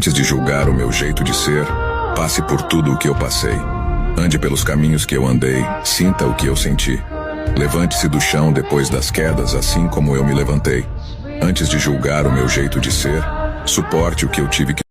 Antes de julgar o meu jeito de ser, passe por tudo o que eu passei. Ande pelos caminhos que eu andei, sinta o que eu senti. Levante-se do chão depois das quedas, assim como eu me levantei. Antes de julgar o meu jeito de ser, suporte o que eu tive que...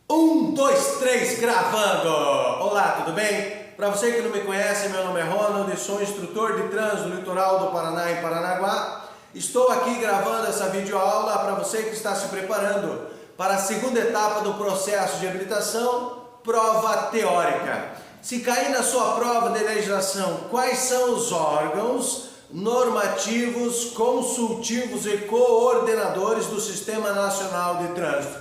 1, 2, 3, gravando! Olá, tudo bem? Para você que não me conhece, meu nome é Ronald, sou instrutor de trânsito no litoral do Paraná e Paranaguá. Estou aqui gravando essa videoaula para você que está se preparando para a segunda etapa do processo de habilitação, prova teórica. Se cair na sua prova de legislação, quais são os órgãos normativos, consultivos e coordenadores do Sistema Nacional de Trânsito?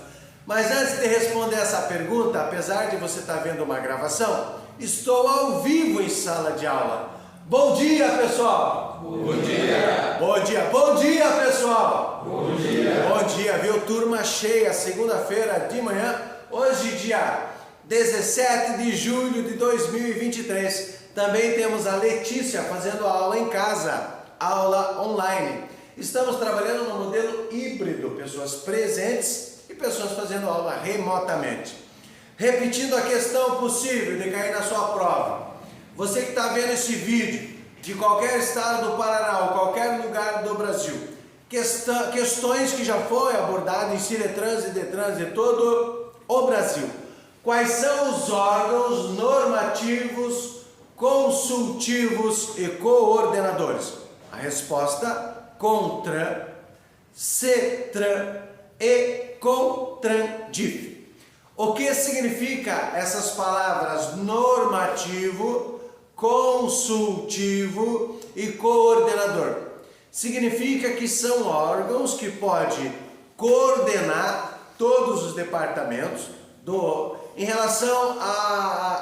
Mas antes de responder essa pergunta, apesar de você estar vendo uma gravação, estou ao vivo em sala de aula. Bom dia, pessoal! Bom dia! Bom dia! Bom dia, pessoal! Bom dia! Bom dia, viu? Turma cheia, segunda-feira de manhã, hoje dia 17 de julho de 2023. Também temos a Letícia fazendo aula em casa, aula online. Estamos trabalhando no modelo híbrido, pessoas presentes e pessoas fazendo aula remotamente. Repetindo a questão possível de cair na sua prova. Você que está vendo esse vídeo de qualquer estado do Paraná ou qualquer lugar do Brasil, questões que já foi abordado em Ciretrans e Detrans de todo o Brasil. Quais são os órgãos normativos, consultivos e coordenadores? A resposta: CONTRAN, CETRAN e CONTRANDIF. O que significa essas palavras normativo, consultivo e coordenador? Significa que são órgãos que podem coordenar todos os departamentos em relação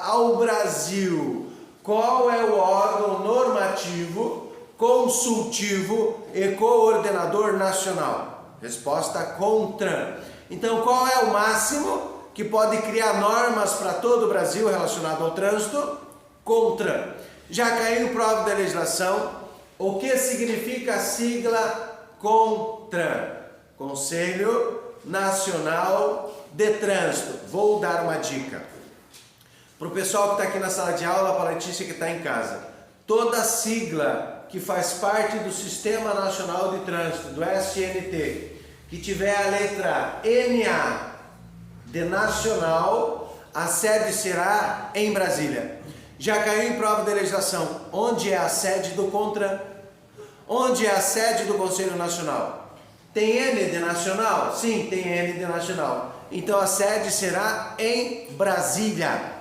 ao Brasil. Qual é o órgão normativo, consultivo e coordenador nacional? Resposta: CONTRAN. Então, qual é o máximo que pode criar normas para todo o Brasil relacionado ao trânsito? CONTRAN. Já caiu em prova da legislação. O que significa a sigla CONTRAN? Conselho Nacional de Trânsito. Vou dar uma dica para o pessoal que está aqui na sala de aula, para a Letícia que está em casa. Toda sigla que faz parte do Sistema Nacional de Trânsito, do SNT, que tiver a letra NA de nacional, a sede será em Brasília. Já caiu em prova de legislação. Onde é a sede do CONTRAN? Onde é a sede do Conselho Nacional? Tem N de nacional? Sim, tem N de nacional. Então a sede será em Brasília.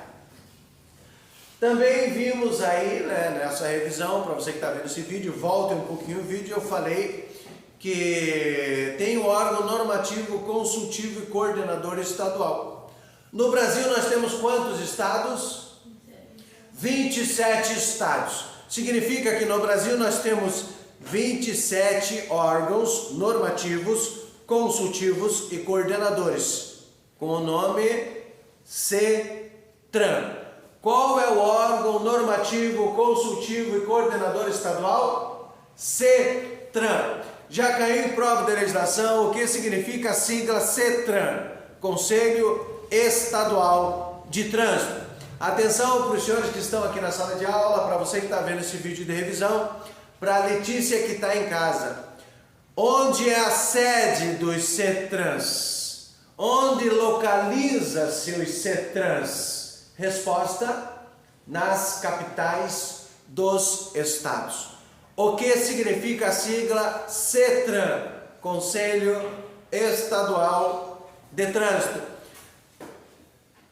Também vimos aí, né, nessa revisão, para você que está vendo esse vídeo, volte um pouquinho o vídeo, eu falei que tem o órgão normativo, consultivo e coordenador estadual. No Brasil nós temos quantos estados? 27 estados. Significa que no Brasil nós temos 27 órgãos normativos, consultivos e coordenadores, com o nome CETRAN. Qual é o órgão normativo, consultivo e coordenador estadual? CETRAN. Já caiu em prova de legislação o que significa a sigla CETRAN, Conselho Estadual de Trânsito. Atenção para os senhores que estão aqui na sala de aula, para você que está vendo esse vídeo de revisão, para a Letícia que está em casa. Onde é a sede dos CETRANs? Onde localiza-se os CETRANs? Resposta: nas capitais dos estados. O que significa a sigla CETRAN? Conselho Estadual de Trânsito.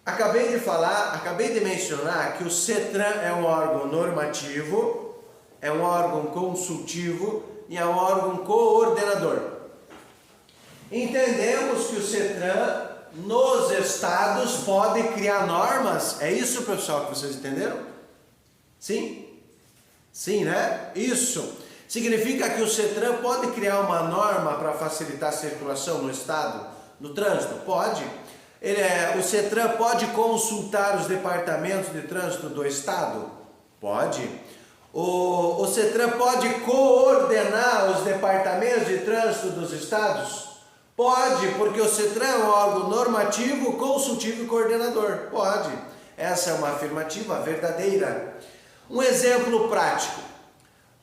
Acabei de mencionar que o CETRAN é um órgão normativo, é um órgão consultivo e é um órgão coordenador. Entendemos que o CETRAN nos estados pode criar normas. É isso, pessoal, que vocês entenderam? Sim? Sim, né? Isso. Significa que o CETRAN pode criar uma norma para facilitar a circulação no estado, no trânsito? Pode. O CETRAN pode consultar os departamentos de trânsito do estado? Pode. O CETRAN pode coordenar os departamentos de trânsito dos estados? Pode, porque o CETRAN é um órgão normativo, consultivo e coordenador. Pode. Essa é uma afirmativa verdadeira. Um exemplo prático.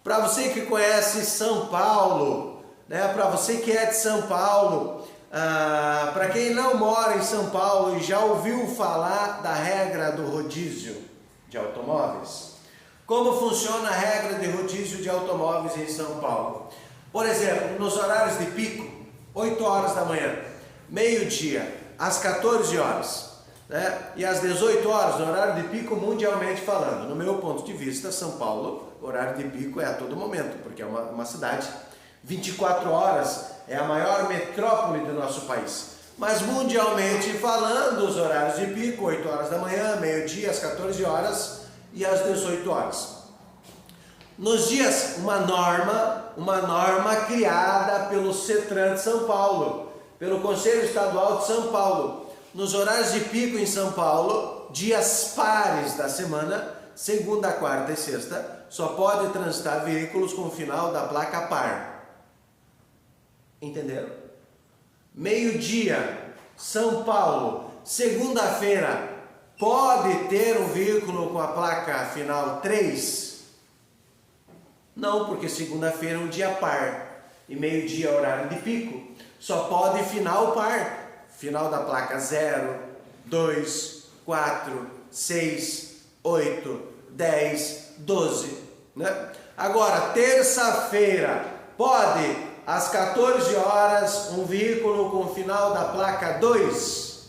Para você que conhece São Paulo, né? Para você que é de São Paulo, para quem não mora em São Paulo e já ouviu falar da regra do rodízio de automóveis. Como funciona a regra de rodízio de automóveis em São Paulo? Por exemplo, nos horários de pico, 8 horas da manhã, meio-dia, às 14 horas, né? E às 18 horas, no horário de pico mundialmente falando. No meu ponto de vista, São Paulo, horário de pico é a todo momento, porque é uma cidade 24 horas, é a maior metrópole do nosso país. Mas mundialmente falando, os horários de pico, 8 horas da manhã, meio-dia, às 14 horas e às 18 horas. Nos dias, uma norma criada pelo CETRAN de São Paulo, pelo Conselho Estadual de São Paulo. Nos horários de pico em São Paulo, dias pares da semana, segunda, quarta e sexta, só pode transitar veículos com o final da placa par. Entenderam? Meio-dia, São Paulo, segunda-feira, pode ter um veículo com a placa final 3? Não, porque segunda-feira é um dia par e meio-dia é horário de pico. Só pode final par. Final da placa 0, 2, 4, 6, 8, 10, 12. Né? Agora, terça-feira, pode, às 14 horas, um veículo com final da placa 2?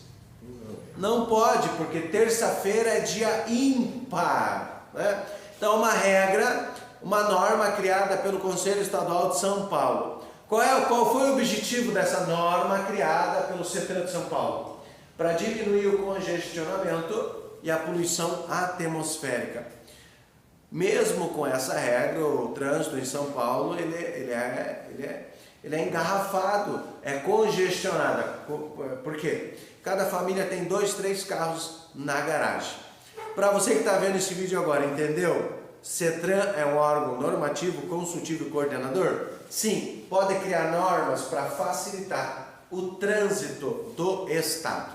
Não pode, porque terça-feira é dia ímpar. Né? Então, uma regra, uma norma criada pelo Conselho Estadual de São Paulo. Qual foi o objetivo dessa norma criada pelo CETRAN de São Paulo? Para diminuir o congestionamento e a poluição atmosférica. Mesmo com essa regra, o trânsito em São Paulo ele é engarrafado, é congestionado. Por quê? Cada família tem 2, 3 carros na garagem. Para você que está vendo esse vídeo agora, entendeu? CETRAN é um órgão normativo, consultivo e coordenador? Sim, pode criar normas para facilitar o trânsito do Estado.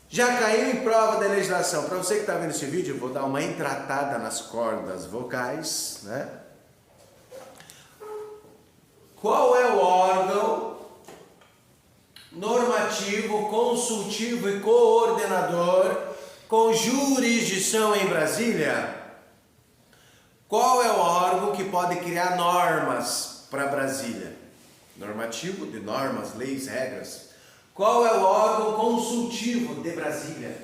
Já caiu em prova da legislação. Para você que está vendo esse vídeo, eu vou dar uma entratada nas cordas vocais, né? Qual é o órgão normativo, consultivo e coordenador com jurisdição em Brasília? Qual é o órgão que pode criar normas para Brasília? Normativo de normas, leis, regras. Qual é o órgão consultivo de Brasília?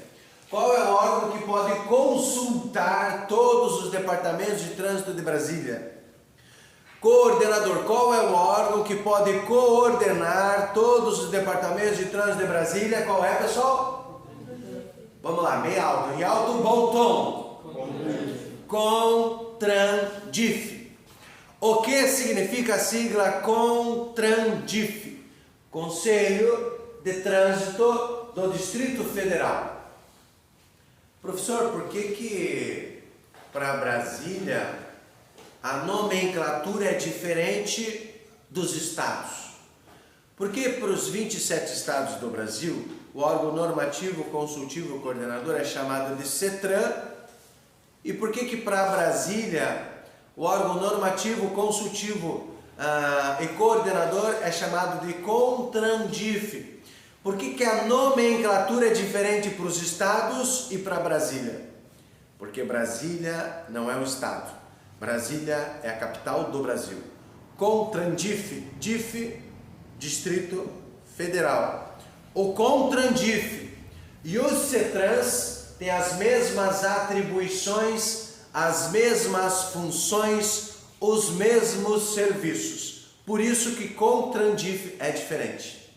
Qual é o órgão que pode consultar todos os departamentos de trânsito de Brasília? Coordenador. Qual é o órgão que pode coordenar todos os departamentos de trânsito de Brasília? Qual é, pessoal? Vamos lá, bem alto. Em alto, bom tom. CONTRANDIF. O que significa a sigla CONTRANDIF? Conselho de Trânsito do Distrito Federal. Professor, por que para Brasília a nomenclatura é diferente dos estados? Porque para os 27 estados do Brasil, o órgão normativo, consultivo, coordenador é chamado de CETRAN. E por que para Brasília o órgão normativo, consultivo e coordenador é chamado de CONTRANDIF? Por que a nomenclatura é diferente para os estados e para Brasília? Porque Brasília não é um estado. Brasília é a capital do Brasil. CONTRANDIF, DIF, Distrito Federal. O CONTRANDIF e os CETRANs têm as mesmas atribuições, as mesmas funções, os mesmos serviços. Por isso que CONTRANDIF é diferente.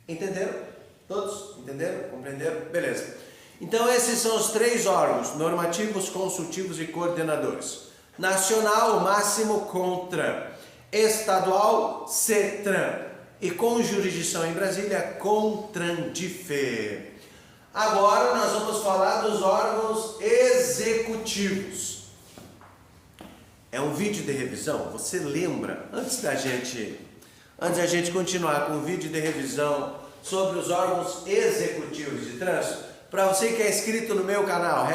Entenderam? Todos? Entenderam? Compreenderam? Beleza. Então esses são os 3 órgãos, normativos, consultivos e coordenadores. Nacional, o máximo, CONTRAN. Estadual, CETRAN. E com jurisdição em Brasília, CONTRANDIF. Agora nós vamos falar dos órgãos executivos. É um vídeo de revisão. Você lembra, antes Antes de a gente continuar com o vídeo de revisão sobre os órgãos executivos de trânsito, para você que é inscrito no meu canal,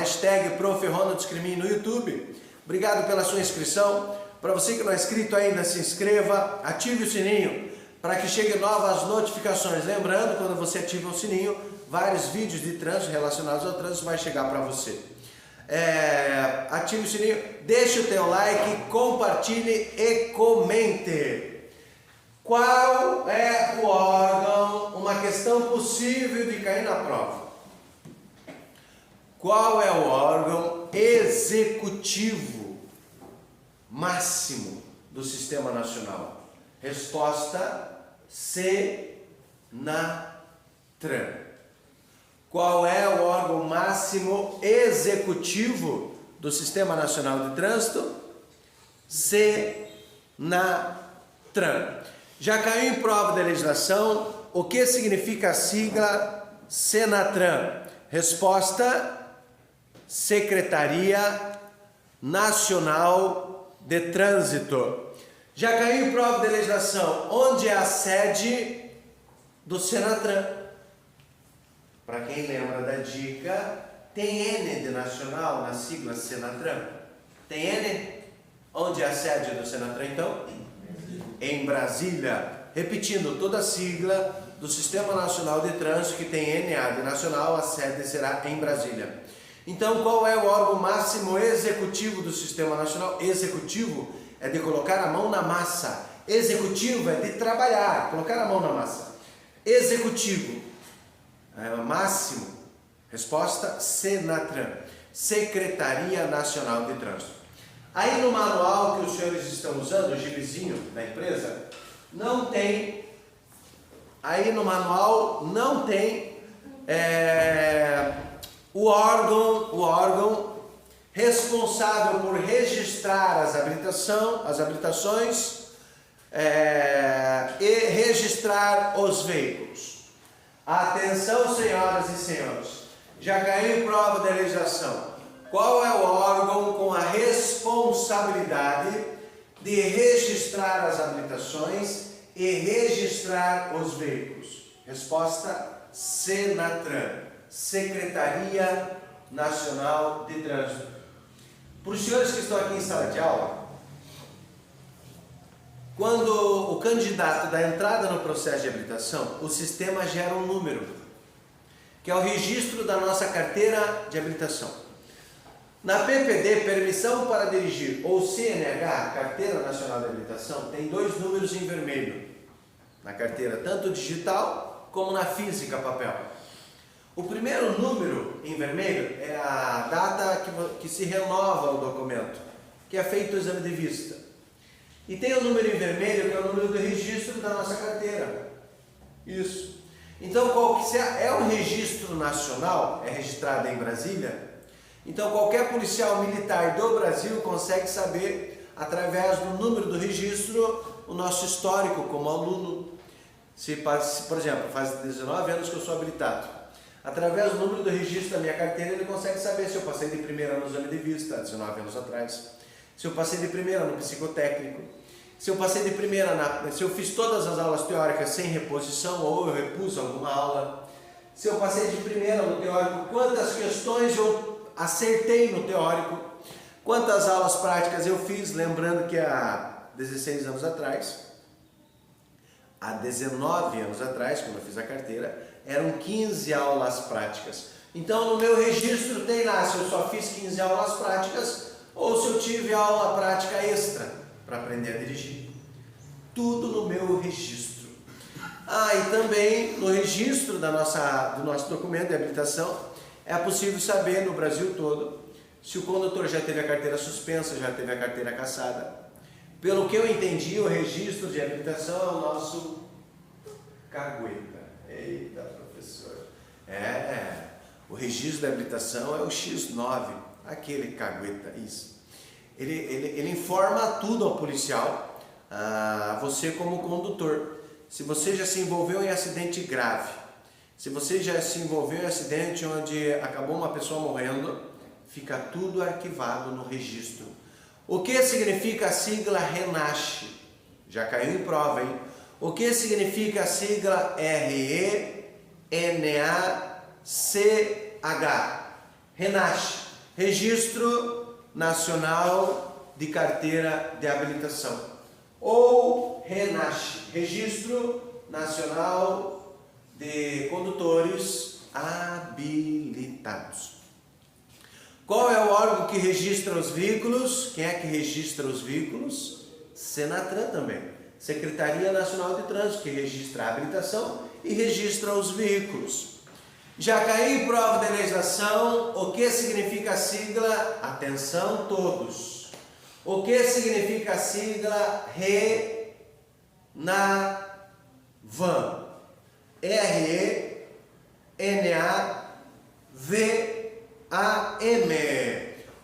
#ProfRonaldScrimin no YouTube, obrigado pela sua inscrição. Para você que não é inscrito ainda, se inscreva, ative o sininho para que cheguem novas notificações. Lembrando, quando você ativa o sininho, vários vídeos de trânsito relacionados ao trânsito vai chegar para você. Ative o sininho, deixe o teu like, compartilhe e comente. Qual é o órgão, uma questão possível de cair na prova? Qual é o órgão executivo máximo do Sistema Nacional? Resposta: Senatran. Qual é o órgão máximo executivo do Sistema Nacional de Trânsito? Senatran. Já caiu em prova de legislação, o que significa a sigla Senatran? Resposta: Secretaria Nacional de Trânsito. Já caiu em prova de legislação, onde é a sede do Senatran? Para quem lembra da dica, tem N de nacional na sigla Senatran? Tem N? Onde é a sede do Senatran então? Em Brasília. Repetindo, toda a sigla do Sistema Nacional de Trânsito que tem NA de nacional, a sede será em Brasília. Então, qual é o órgão máximo executivo do Sistema Nacional? Executivo é de colocar a mão na massa. Executivo é de trabalhar, colocar a mão na massa. Executivo, máximo. Resposta: Senatran, Secretaria Nacional de Trânsito. Aí no manual que os senhores estão usando, o gibizinho da empresa, não tem, aí no manual não tem o órgão responsável por registrar as habilitações e registrar os veículos. Atenção, senhoras e senhores, já caiu em prova da legislação. Qual é o órgão com a responsabilidade de registrar as habilitações e registrar os veículos? Resposta: Senatran, Secretaria Nacional de Trânsito. Para os senhores que estão aqui em sala de aula, quando o candidato dá entrada no processo de habilitação, o sistema gera um número, que é o registro da nossa carteira de habilitação. Na PPD, permissão para dirigir, ou CNH, Carteira Nacional de Habilitação, tem dois números em vermelho, na carteira, tanto digital como na física, papel. O primeiro número em vermelho é a data que se renova o documento, que é feito o exame de vista. E tem o número em vermelho, que é o número do registro da nossa carteira. Isso. Então, qual que é o registro nacional, é registrado em Brasília. Então, qualquer policial militar do Brasil consegue saber, através do número do registro, o nosso histórico como aluno. Por exemplo, faz 19 anos que eu sou habilitado. Através do número do registro da minha carteira, ele consegue saber se eu passei de primeira no exame de vista, 19 anos atrás. Se eu passei de primeira no psicotécnico. Se eu passei de primeira se eu fiz todas as aulas teóricas sem reposição ou eu repus alguma aula. Se eu passei de primeira no teórico, quantas questões eu acertei no teórico, quantas aulas práticas eu fiz, lembrando que há 19 anos atrás, quando eu fiz a carteira, eram 15 aulas práticas. Então no meu registro tem lá se eu só fiz 15 aulas práticas ou se eu tive aula prática extra para aprender a dirigir. Tudo no meu registro. E também no registro do nosso documento de habilitação, é possível saber no Brasil todo se o condutor já teve a carteira suspensa, já teve a carteira cassada. Pelo que eu entendi, o registro de habilitação é o nosso cagueta. Eita, professor. O registro de habilitação é o X9, aquele cagueta, isso. Ele informa tudo ao policial, você como condutor. Se você já se envolveu em acidente grave, se você já se envolveu em acidente onde acabou uma pessoa morrendo, fica tudo arquivado no registro. O que significa a sigla RENASCE? Já caiu em prova, hein? O que significa a sigla RENACH? RENACH, Registro Nacional de Carteira de Habilitação. Ou RENACH, Registro Nacional de Condutores Habilitados. Qual é o órgão que registra os veículos? Quem é que registra os veículos? Senatran também. Secretaria Nacional de Trânsito, que registra a habilitação e registra os veículos. Já caiu em prova de legislação, o que significa a sigla? Atenção todos. O que significa a sigla RENAVAM? RENAVAM.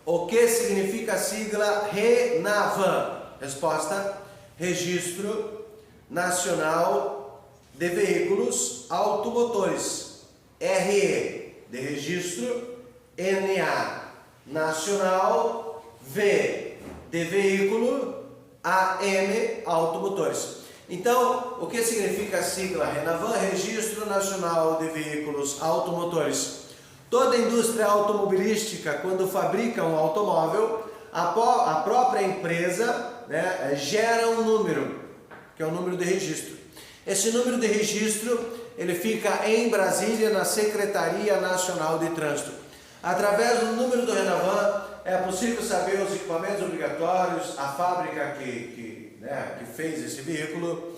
O que significa a sigla RENAVAM? Resposta: Registro Nacional de Veículos Automotores. RE de registro, NA nacional, V de veículo, AM automotores. Então, o que significa a sigla RENAVAM? Registro Nacional de Veículos Automotores. Toda indústria automobilística, quando fabrica um automóvel, a própria empresa, né, gera um número, que é o número de registro. Esse número de registro, ele fica em Brasília, na Secretaria Nacional de Trânsito. Através do número do RENAVAM, é possível saber os equipamentos obrigatórios, a fábrica que fez esse veículo,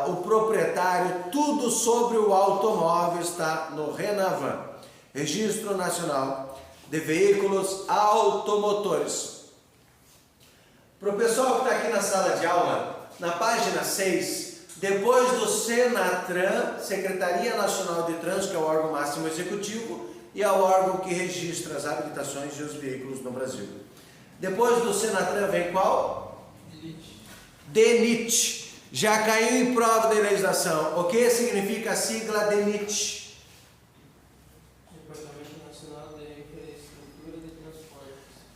o proprietário, tudo sobre o automóvel está no RENAVAM, Registro Nacional de Veículos Automotores. Para o pessoal que está aqui na sala de aula, na página 6, depois do Senatran, Secretaria Nacional de Trânsito, que é o órgão máximo executivo e é o órgão que registra as habilitações e os veículos no Brasil. Depois do Senatran vem qual? DENIT. Já caiu em prova de legislação. O que significa a sigla DENIT?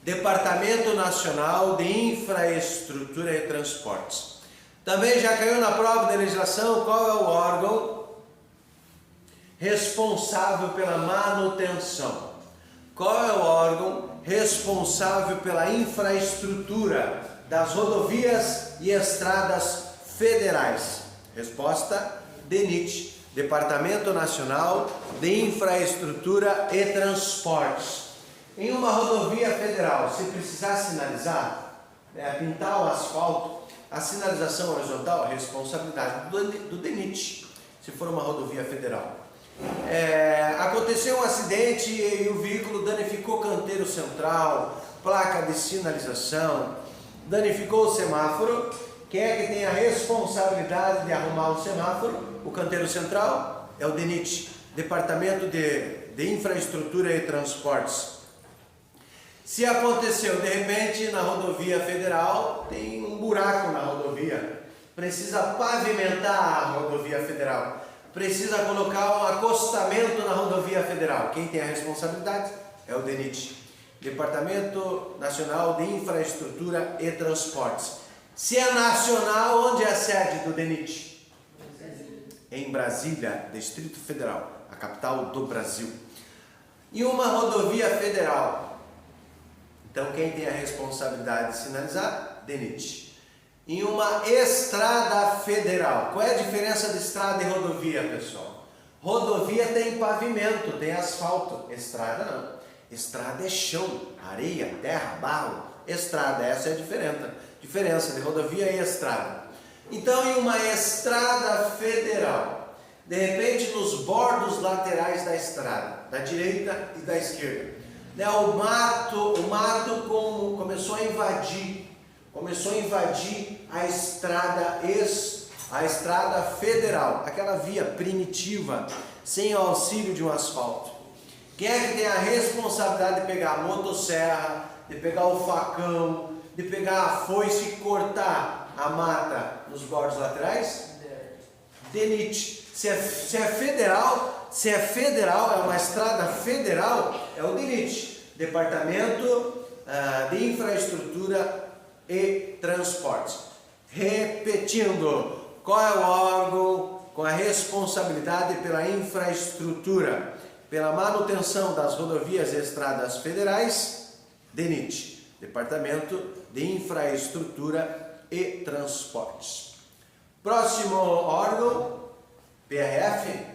Departamento Nacional de Infraestrutura e Transportes. Também já caiu na prova de legislação qual é o órgão responsável pela manutenção. Qual é o órgão responsável pela infraestrutura das rodovias e estradas federais? Resposta: DENIT, Departamento Nacional de Infraestrutura e Transportes. Em uma rodovia federal, se precisar sinalizar, pintar o asfalto, a sinalização horizontal é responsabilidade do DENIT, se for uma rodovia federal. Aconteceu um acidente e o veículo danificou canteiro central, placa de sinalização, danificou o semáforo. Quem é que tem a responsabilidade de arrumar o semáforo? O canteiro central é o DENIT, Departamento de Infraestrutura e Transportes. Se aconteceu, de repente, na rodovia federal, tem um buraco na rodovia, precisa pavimentar a rodovia federal, precisa colocar um acostamento na rodovia federal. Quem tem a responsabilidade é o DENIT, Departamento Nacional de Infraestrutura e Transportes. Se é nacional, onde é a sede do DENIT? Em Brasília, Distrito Federal, a capital do Brasil. E uma rodovia federal? Então, quem tem a responsabilidade de sinalizar? DENIT. Em uma estrada federal. Qual é a diferença de estrada e rodovia, pessoal? Rodovia tem pavimento, tem asfalto. Estrada não. Estrada é chão, areia, terra, barro. Estrada, essa é a diferença de rodovia e estrada. Então, em uma estrada federal, de repente, nos bordos laterais da estrada, da direita e da esquerda, o mato começou a invadir a estrada federal, aquela via primitiva, sem o auxílio de um asfalto. Quem é que tem a responsabilidade de pegar a motosserra, de pegar o facão, de pegar a foice e cortar a mata nos bordos laterais? DENIT. Se é federal, é uma estrada federal, é o DENIT, Departamento de Infraestrutura e Transportes. Repetindo, qual é o órgão com a responsabilidade pela infraestrutura, pela manutenção das rodovias e estradas federais? DENIT, Departamento de Infraestrutura e Transportes. Próximo órgão, PRF.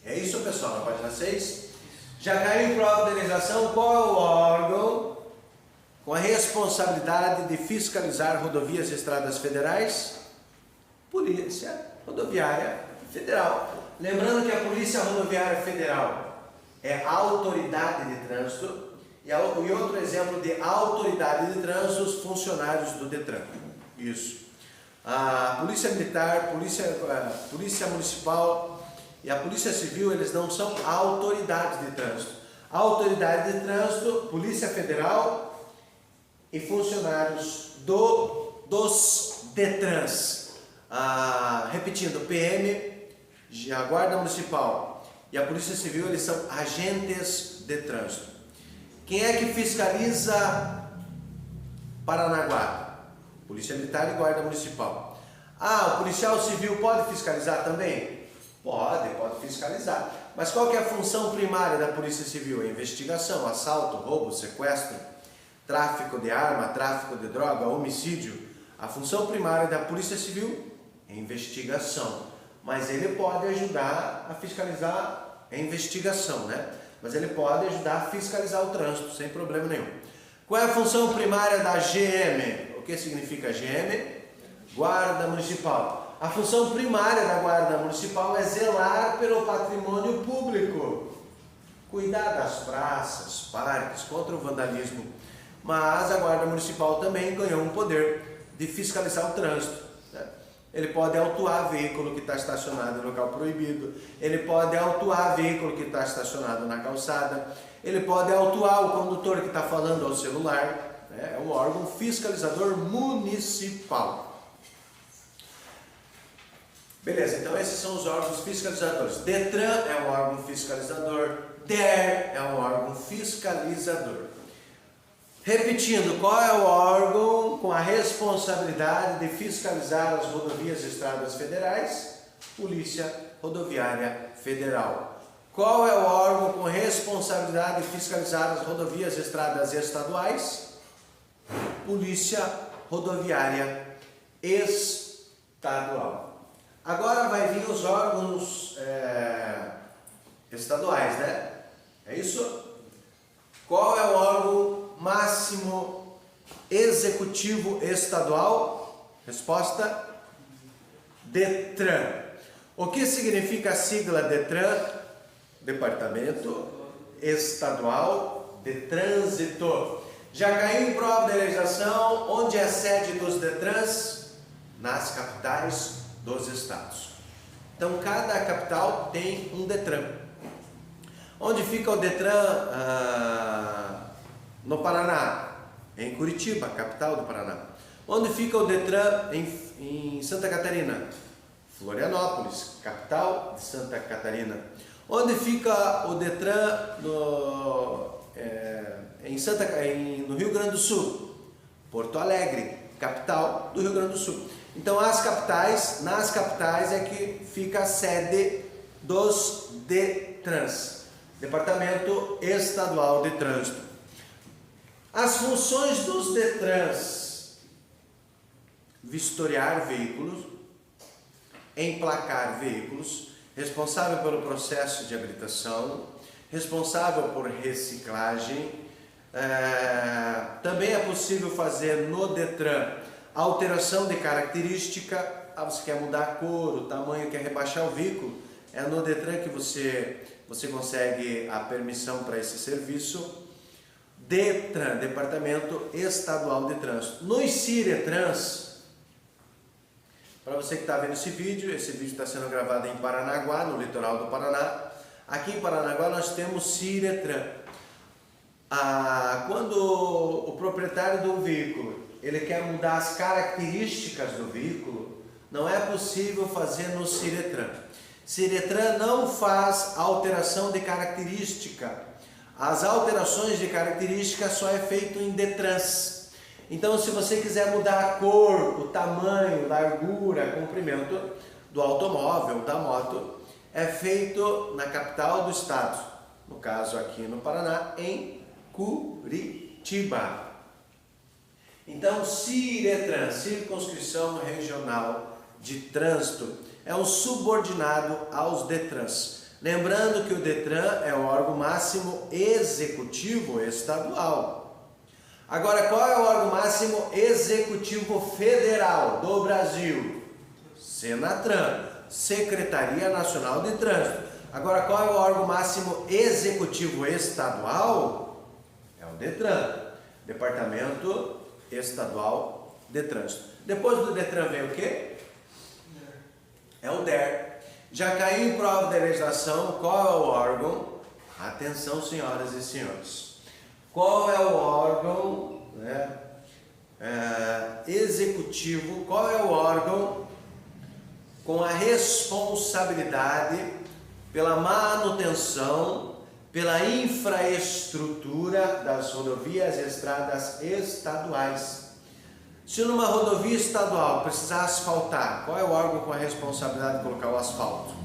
É isso, pessoal, na página 6. Já caiu em prova de legislação qual é o órgão com a responsabilidade de fiscalizar rodovias e estradas federais? Polícia Rodoviária Federal. Lembrando que a Polícia Rodoviária Federal é a autoridade de trânsito e outro exemplo de autoridade de trânsito, os funcionários do DETRAN. Isso. A Polícia Militar, Polícia Municipal e a Polícia Civil, eles não são autoridades de trânsito. A autoridade de trânsito, Polícia Federal e funcionários dos DETRANs. Repetindo, PM, a Guarda Municipal e a Polícia Civil, eles são agentes de trânsito. Quem é que fiscaliza Paranaguá? Polícia Militar e Guarda Municipal. O policial civil pode fiscalizar também? Pode fiscalizar. Mas qual que é a função primária da Polícia Civil? É investigação, assalto, roubo, sequestro, tráfico de arma, tráfico de droga, homicídio. A função primária da Polícia Civil é investigação. Mas ele pode ajudar a fiscalizar a investigação, né? Mas ele pode ajudar a fiscalizar o trânsito, sem problema nenhum. Qual é a função primária da GM? O que significa GM? Guarda Municipal. A função primária da Guarda Municipal é zelar pelo patrimônio público, cuidar das praças, parques, contra o vandalismo. Mas a Guarda Municipal também ganhou um poder de fiscalizar o trânsito. Ele pode autuar veículo que está estacionado em local proibido, ele pode autuar veículo que está estacionado na calçada, ele pode autuar o condutor que está falando ao celular. É um órgão fiscalizador municipal. Beleza, então esses são os órgãos fiscalizadores. DETRAN é um órgão fiscalizador, DER é um órgão fiscalizador. Repetindo, qual é o órgão com a responsabilidade de fiscalizar as rodovias e estradas federais? Polícia Rodoviária Federal. Qual é o órgão com responsabilidade de fiscalizar as rodovias e estradas estaduais? Polícia Rodoviária Estadual. Agora vai vir os órgãos estaduais, né? É isso? Qual é o órgão máximo executivo estadual? Resposta: DETRAN. O que significa a sigla DETRAN? Departamento Estadual de Trânsito. Já caiu em prova de legislação onde é a sede dos DETRANs? Nas capitais dos estados. Então cada capital tem um DETRAN. Onde fica o DETRAN no Paraná? Em Curitiba, capital do Paraná. Onde fica o DETRAN em Santa Catarina? Florianópolis, capital de Santa Catarina. Onde fica o DETRAN no Rio Grande do Sul? Porto Alegre, capital do Rio Grande do Sul. Então nas capitais é que fica a sede dos DETRANs, Departamento Estadual de Trânsito. As funções dos DETRANs: vistoriar veículos, emplacar veículos, responsável pelo processo de habilitação, responsável por reciclagem. Também é possível fazer no DETRAN alteração de característica. Você quer mudar a cor, o tamanho, quer rebaixar o veículo, é no DETRAN que você consegue a permissão para esse serviço. DETRAN, Departamento Estadual de Trânsito. Nos CIRETRANs, para você que está vendo esse vídeo está sendo gravado em Paranaguá, no litoral do Paraná. Aqui em Paranaguá nós temos CIRETRAN. Quando o proprietário do veículo ele quer mudar as características do veículo, não é possível fazer no CIRETRAN. CIRETRAN não faz alteração de característica. As alterações de característica só é feito em DETRANs. Então, se você quiser mudar a cor, o tamanho, largura, comprimento do automóvel, da moto, é feito na capital do estado, no caso aqui no Paraná, em Curitiba. Então, Ciretran, Circunscrição Regional de Trânsito, é um subordinado aos Detrans. Lembrando que o Detran é o órgão máximo executivo estadual. Agora, qual é o órgão máximo executivo federal do Brasil? Senatran, Secretaria Nacional de Trânsito. Agora, qual é o órgão máximo executivo estadual? É o Detran, Departamento Estadual de Trânsito. Depois do Detran vem o quê? É o DER. Já caiu em prova de legislação, qual é o órgão? Atenção, senhoras e senhores. Qual é o órgão, né, executivo, qual é o órgão com a responsabilidade pela manutenção, pela infraestrutura das rodovias e estradas estaduais? Se numa rodovia estadual precisar asfaltar, qual é o órgão com a responsabilidade de colocar o asfalto?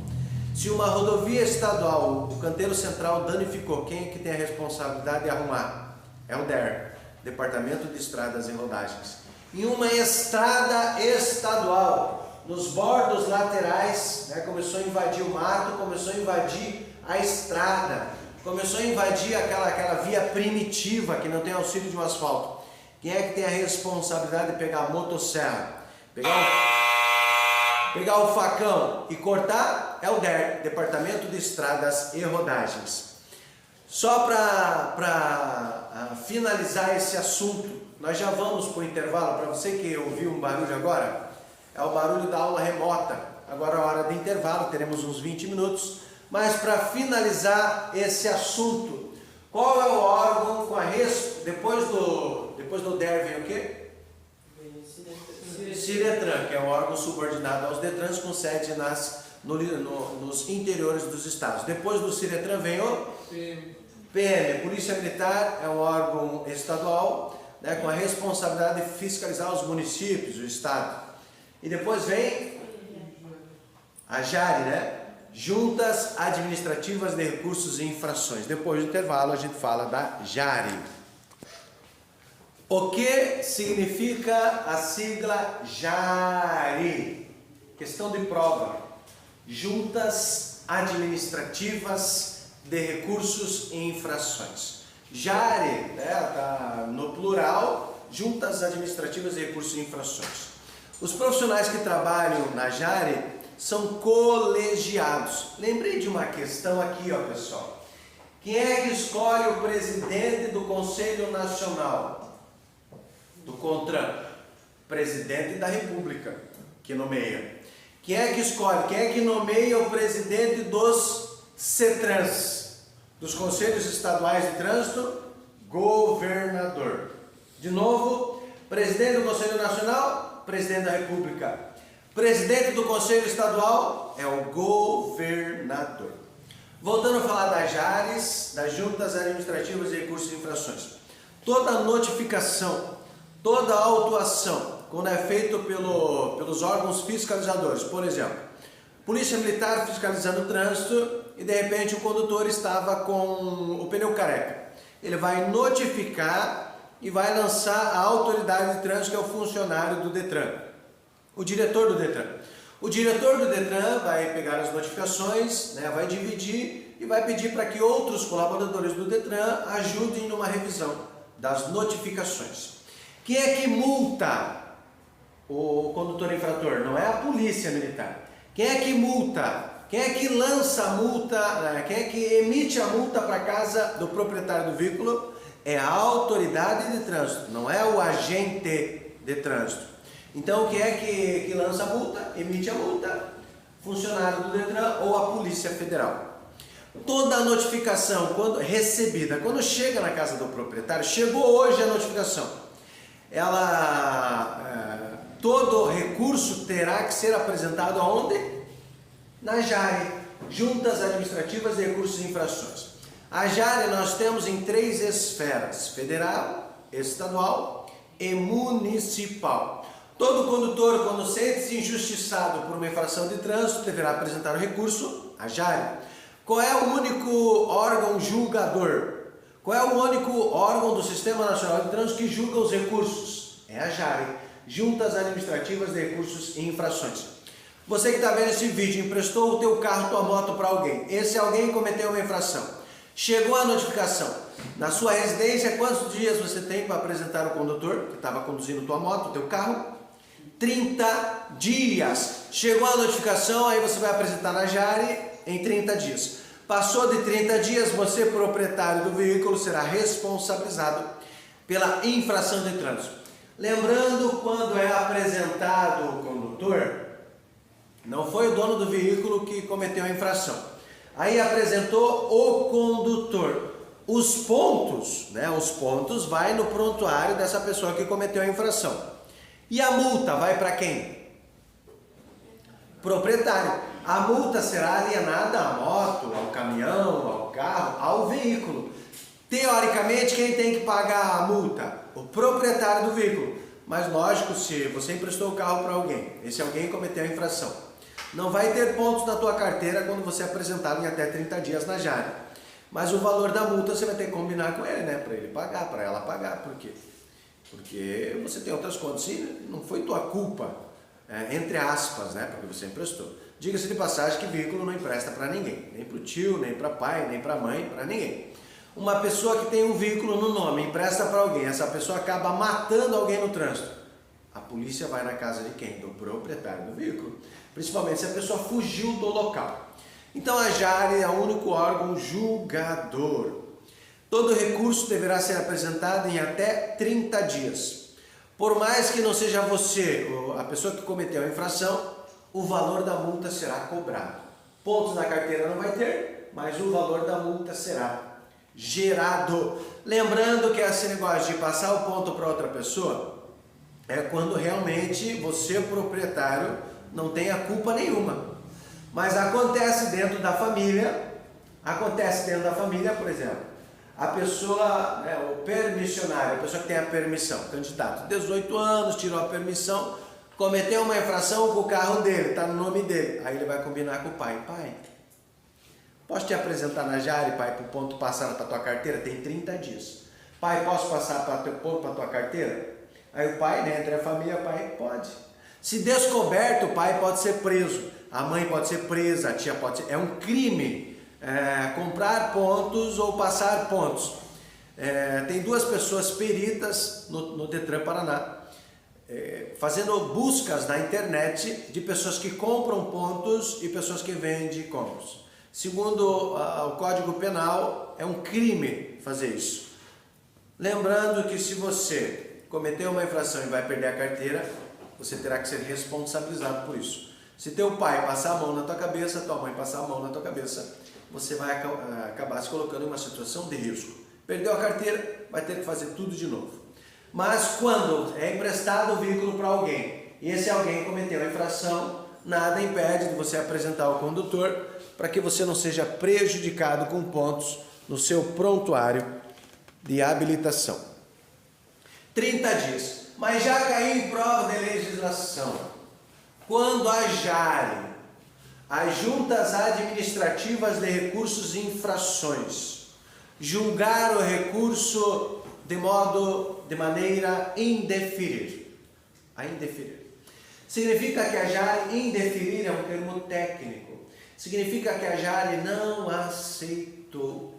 Se uma rodovia estadual, o canteiro central danificou, quem é que tem a responsabilidade de arrumar? É o DER, Departamento de Estradas e Rodagens. Em uma estrada estadual, nos bordos laterais, né, começou a invadir o mato, começou a invadir a estrada, começou a invadir aquela via primitiva que não tem auxílio de um asfalto. Quem é que tem a responsabilidade de pegar a motosserra, pegar o facão e cortar? É o DER, Departamento de Estradas e Rodagens. Só para finalizar esse assunto, nós já vamos para o intervalo. Para você que ouviu um barulho agora, é o barulho da aula remota. Agora é a hora do intervalo, teremos uns 20 minutos. Mas para finalizar esse assunto, qual é o órgão com a depois do DER vem o quê? Ciretran, que é o órgão subordinado aos Detrans com sede nos interiores dos estados. Depois do Ciretran vem o PM, Polícia Militar, é um órgão estadual, né, com a responsabilidade de fiscalizar os municípios, o estado. E depois vem a JARI, né? Juntas Administrativas de Recursos e Infrações. Depois do intervalo a gente fala da JARI. O que significa a sigla JARI? Questão de prova. Juntas Administrativas de Recursos e Infrações. JARI, né, tá no plural, Juntas Administrativas de Recursos e Infrações. Os profissionais que trabalham na JARI são colegiados. Lembrei de uma questão aqui, ó, pessoal. Quem é que escolhe o presidente do Conselho Nacional? Do CONTRAN? Presidente da República, que nomeia. Quem é que escolhe? Quem é que nomeia o presidente dos CETRANS? Dos Conselhos Estaduais de Trânsito? Governador. De novo, presidente do Conselho Nacional? Presidente da República. Presidente do Conselho Estadual é o governador. Voltando a falar das JARIs, das Juntas Administrativas de Recursos e Infrações. Toda notificação, toda autuação, quando é feito pelos órgãos fiscalizadores, por exemplo, Polícia Militar fiscalizando o trânsito e de repente o condutor estava com o pneu careca. Ele vai notificar e vai lançar a autoridade de trânsito, que é o funcionário do Detran. O diretor do Detran. O diretor do Detran vai pegar as notificações, né, vai dividir e vai pedir para que outros colaboradores do Detran ajudem numa revisão das notificações. Quem é que multa o condutor infrator? Não é a polícia militar. Quem é que multa? Quem é que lança a multa? Quem é que emite a multa para casa do proprietário do veículo? É a autoridade de trânsito, não é o agente de trânsito. Então, quem é que lança a multa, emite a multa? Funcionário do Detran ou a Polícia Federal. Toda a notificação recebida, quando chega na casa do proprietário, chegou hoje a notificação, todo recurso terá que ser apresentado aonde? Na JARI, Juntas Administrativas de Recursos e Infrações. A JARI nós temos em 3 esferas: federal, estadual e municipal. Todo condutor, quando sente-se injustiçado por uma infração de trânsito, deverá apresentar o recurso à JARE. Qual é o único órgão julgador? Qual é o único órgão do Sistema Nacional de Trânsito que julga os recursos? É a JARE, Juntas Administrativas de Recursos e Infrações. Você que está vendo esse vídeo, emprestou o teu carro, tua moto para alguém. Esse alguém cometeu uma infração. Chegou a notificação. Na sua residência, quantos dias você tem para apresentar o condutor que estava conduzindo tua moto, o teu carro? 30 dias. Chegou a notificação, aí você vai apresentar na JARE em 30 dias. Passou de 30 dias, você, proprietário do veículo, será responsabilizado pela infração de trânsito. Lembrando, quando é apresentado o condutor, não foi o dono do veículo que cometeu a infração. Aí apresentou o condutor. Os pontos, os pontos vai no prontuário dessa pessoa que cometeu a infração. E a multa vai para quem? Proprietário. A multa será alienada à moto, ao caminhão, ao carro, ao veículo. Teoricamente, quem tem que pagar a multa? O proprietário do veículo. Mas lógico, se você emprestou o carro para alguém, esse alguém cometeu a infração, não vai ter pontos na tua carteira quando você é apresentado em até 30 dias na JARE. Mas o valor da multa você vai ter que combinar com ele, para ele pagar, para ela pagar. Por quê? Porque você tem outras contas e não foi tua culpa, entre aspas, porque você emprestou. Diga-se de passagem que veículo não empresta para ninguém, nem para o tio, nem para pai, nem para mãe, para ninguém. Uma pessoa que tem um veículo no nome, empresta para alguém, essa pessoa acaba matando alguém no trânsito. A polícia vai na casa de quem? Do proprietário do veículo, principalmente se a pessoa fugiu do local. Então a JARE é o único órgão julgador. Todo recurso deverá ser apresentado em até 30 dias. Por mais que não seja você, a pessoa que cometeu a infração, o valor da multa será cobrado. Pontos na carteira não vai ter, mas o valor da multa será gerado. Lembrando que esse negócio de passar o ponto para outra pessoa é quando realmente você, proprietário, não tem a culpa nenhuma. Mas acontece dentro da família, por exemplo, a pessoa, o permissionário, a pessoa que tem a permissão, candidato, 18 anos, tirou a permissão, cometeu uma infração com o carro dele, está no nome dele. Aí ele vai combinar com o pai. Pai, posso te apresentar na JARE, pai, para o ponto passar para a tua carteira? Tem 30 dias. Pai, posso passar para o ponto para a tua carteira? Aí o pai, entre a família, pai, pode. Se descoberto, o pai pode ser preso, a mãe pode ser presa, a tia pode ser... É um crime comprar pontos ou passar pontos. Tem duas pessoas peritas no Detran Paraná, fazendo buscas na internet de pessoas que compram pontos e pessoas que vendem pontos. Segundo o Código Penal, é um crime fazer isso. Lembrando que se você cometeu uma infração e vai perder a carteira, você terá que ser responsabilizado por isso. Se teu pai passar a mão na tua cabeça, tua mãe passar a mão na tua cabeça, você vai acabar se colocando em uma situação de risco. Perdeu a carteira, vai ter que fazer tudo de novo. Mas quando é emprestado o veículo para alguém e esse alguém cometeu a infração, nada impede de você apresentar o condutor para que você não seja prejudicado com pontos no seu prontuário de habilitação. 30 dias. Mas já caiu em prova de legislação. Quando a JARE, as Juntas Administrativas de Recursos e Infrações, julgar o recurso de maneira indeferir. A indeferir. Significa que a JARE, indeferir é um termo técnico, significa que a JARE não aceitou.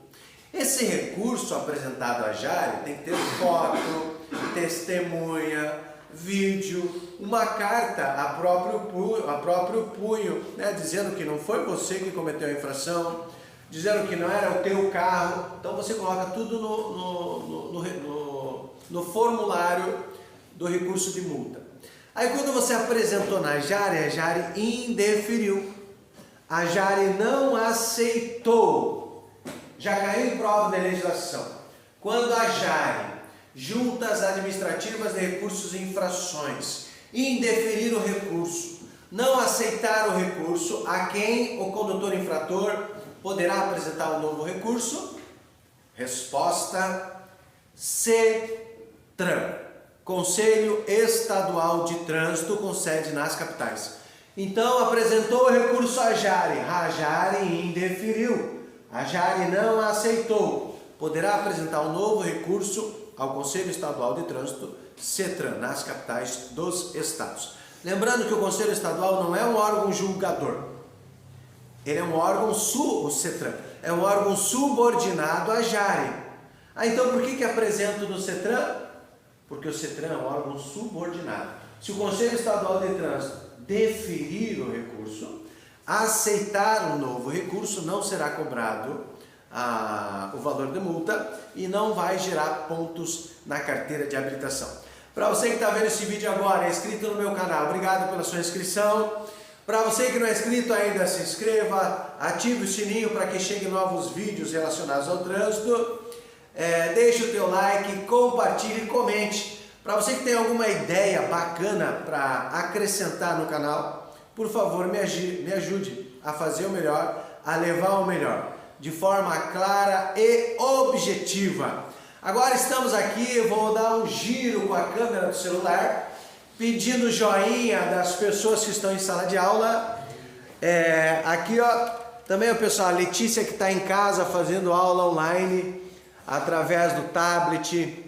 Esse recurso apresentado à JARE tem que ter foto, testemunha, vídeo, uma carta a próprio punho, dizendo que não foi você que cometeu a infração, dizendo que não era o teu carro. Então você coloca tudo no formulário do recurso de multa. Aí quando você apresentou na JARE, a JARE indeferiu. A JARE não aceitou. Já caiu em prova da legislação. Quando a JARE, Juntas Administrativas de Recursos e Infrações, indeferir o recurso, não aceitar o recurso, a quem o condutor infrator poderá apresentar um novo recurso? Resposta: CETRAN. Conselho Estadual de Trânsito com sede nas capitais. Então apresentou o recurso à Jari. A Jari indeferiu. A Jari não aceitou. Poderá apresentar um novo recurso ao Conselho Estadual de Trânsito, CETRAN, nas capitais dos estados. Lembrando que o Conselho Estadual não é um órgão julgador. Ele é um órgão, o CETRAN, é um órgão subordinado à Jari. Então por que apresento no CETRAN? Porque o CETRAN é um órgão subordinado. Se o Conselho Estadual de Trânsito deferir o recurso, aceitar um novo recurso, não será cobrado o valor de multa e não vai gerar pontos na carteira de habilitação. Para você que está vendo esse vídeo agora, é inscrito no meu canal, obrigado pela sua inscrição. Para você que não é inscrito ainda, se inscreva, ative o sininho para que cheguem novos vídeos relacionados ao trânsito. Deixe o teu like, compartilhe e comente. Para você que tem alguma ideia bacana para acrescentar no canal, por favor, me ajude a fazer o melhor, a levar o melhor, de forma clara e objetiva. Agora estamos aqui, eu vou dar um giro com a câmera do celular, pedindo joinha das pessoas que estão em sala de aula. Aqui, ó, também o pessoal, a Letícia que está em casa fazendo aula online, através do tablet,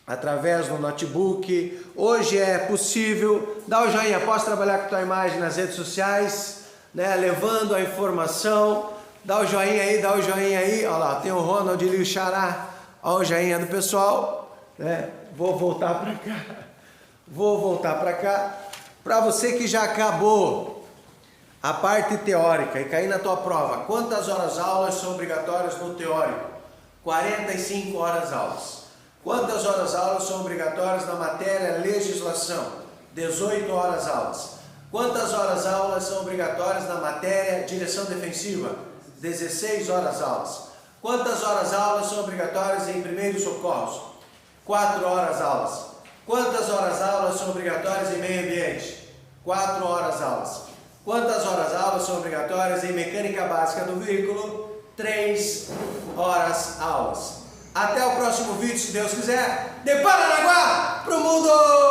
através do notebook. Hoje é possível. Dá o joinha, posso trabalhar com tua imagem nas redes sociais, né, levando a informação. Dá o joinha aí, dá o joinha aí. Olha lá, tem o Ronald e o Xará. Olha o joinha do pessoal, né? Vou voltar para cá. Vou voltar para cá. Para você que já acabou a parte teórica e cair na tua prova, quantas horas aulas são obrigatórias no teórico? 45 horas aulas. Quantas horas aulas são obrigatórias na matéria legislação? 18 horas aulas. Quantas horas aulas são obrigatórias na matéria direção defensiva? 16 horas aulas. Quantas horas aulas são obrigatórias em primeiros socorros? 4 horas aulas. Quantas horas aulas são obrigatórias em meio ambiente? 4 horas aulas. Quantas horas aulas são obrigatórias em mecânica básica do veículo? 3 horas aulas. Até o próximo vídeo, se Deus quiser. De Paranaguá pro mundo!